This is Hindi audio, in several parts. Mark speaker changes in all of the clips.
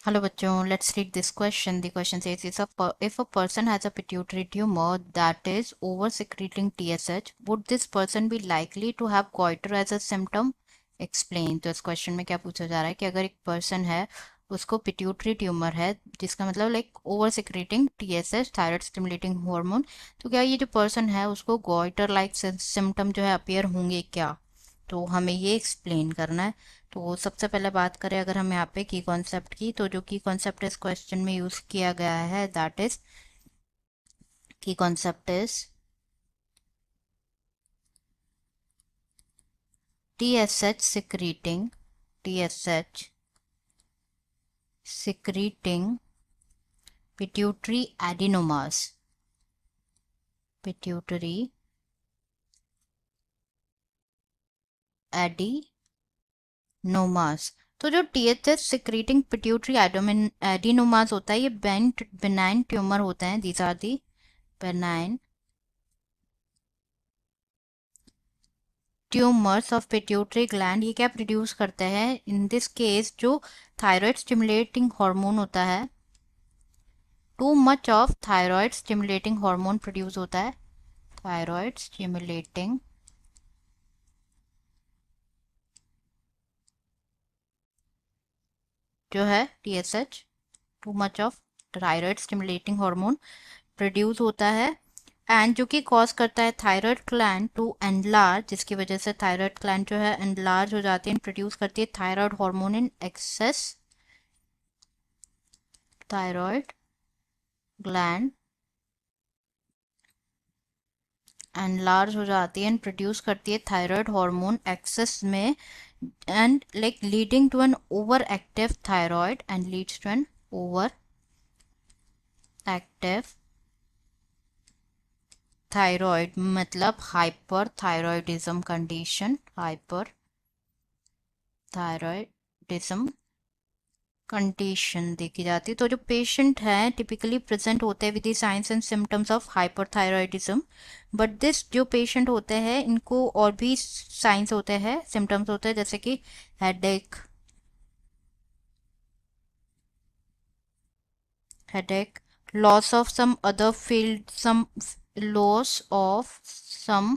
Speaker 1: Hello bachon, let's read this question. The question says if a person has a pituitary tumor that is over secreting TSH, would this person be likely to have goiter as a symptom? Explain. तो इस क्वेश्चन में क्या पूछा जा रहा है कि अगर एक पर्सन है उसको पिट्यूटरी ट्यूमर है जिसका मतलब like over secreting TSH thyroid stimulating hormone, तो क्या ये जो पर्सन है उसको गोइटर लाइक सिम्टम जो है अपियर होंगे क्या? तो हमें ये एक्सप्लेन करना है। तो सबसे पहले बात करें अगर हम यहाँ पे की कॉन्सेप्ट की, तो जो की कॉन्सेप्ट इस क्वेश्चन में यूज किया गया है दैट इज की concept is TSH secreting pituitary adenomas। तो जो THS सिक्रीटिंग पिट्यूटरी एडिनोमास होता है ये बेनाइन ट्यूमर होते हैं। These are the benign tumours of pituitary gland. ये क्या प्रोड्यूस करते हैं? इन दिस केस जो थायराइड स्टिमुलेटिंग हार्मोन होता है, too much of thyroid stimulating hormone produce होता है। थायराइड स्टिमुलेटिंग जो है TSH, too much of thyroid stimulating hormone produce होता है एंड जो कि कॉज करता है थायराइड ग्लैंड टू एनलार्ज, जिसकी वजह से थायराइड ग्लैंड जो है एनलार्ज हो जाती है, प्रोड्यूस करती है thyroid hormone in excess. Thyroid gland enlarge हो जाती है एंड प्रोड्यूस करती है थायराइड हार्मोन एक्सेस में and like leading to an overactive thyroid and leads to an overactive thyroid, मतलब hyperthyroidism condition. Hyperthyroidism condition देखी जाती है। तो जो पेशेंट है टिपिकली प्रेजेंट होते हैं with the science and symptoms of hyperthyroidism, but this जो पेशेंट होते हैं इनको और भी साइंस होते हैं, सिम्टम्स होते हैं, जैसे कि headache, loss of some other field, some loss of some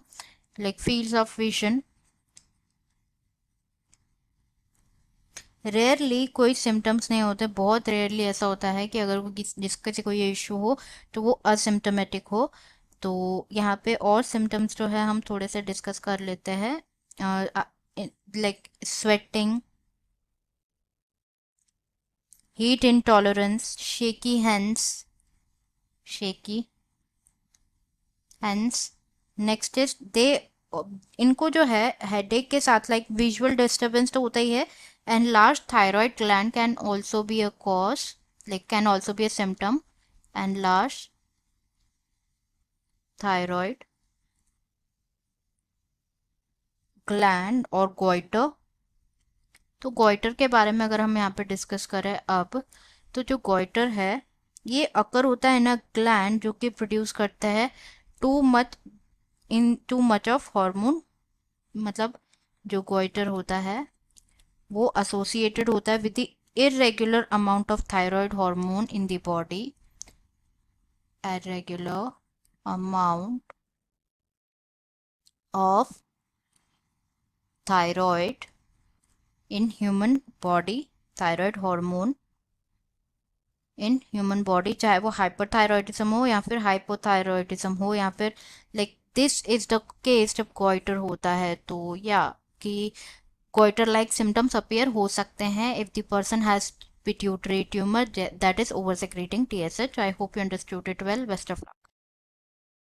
Speaker 1: like fields of vision. Rarely कोई सिम्टम्स नहीं होते, बहुत रेयरली ऐसा होता है कि अगर वो जिसका से कोई इशू हो तो वो असिम्टोमेटिक हो। तो यहाँ पे और सिम्टम्स जो है हम थोड़े से डिस्कस कर लेते हैं, like sweating, heat intolerance, shaky hands. Next is they, इनको जो है हेडेक के साथ लाइक विजुअल डिस्टर्बेंस तो होता ही है and large thyroid gland can also be a cause, like can also be a symptom and large thyroid gland और गोइटर। तो गोइटर के बारे में अगर हम यहाँ पे डिस्कस करें अब, तो जो गोइटर है ये अकर होता है ना ग्लैंड जो कि प्रोड्यूस करता है टू मच ऑफ हार्मोन, मतलब जो गोइटर होता है वो एसोसिएटेड होता है with the irregular amount of thyroid hormone in the body, irregular amount of thyroid in human body, thyroid hormone in human body, चाहे वो हाइपरथायरॉयडिज्म हो या फिर हाइपोथायरॉयडिज्म हो या फिर like this is the case जब गोइटर होता है। तो या कि गोइटर लाइक सिम्टम्स अपीयर हो सकते हैं if the person has pituitary tumor that is over secreting TSH. I hope you understood it well. Best of luck.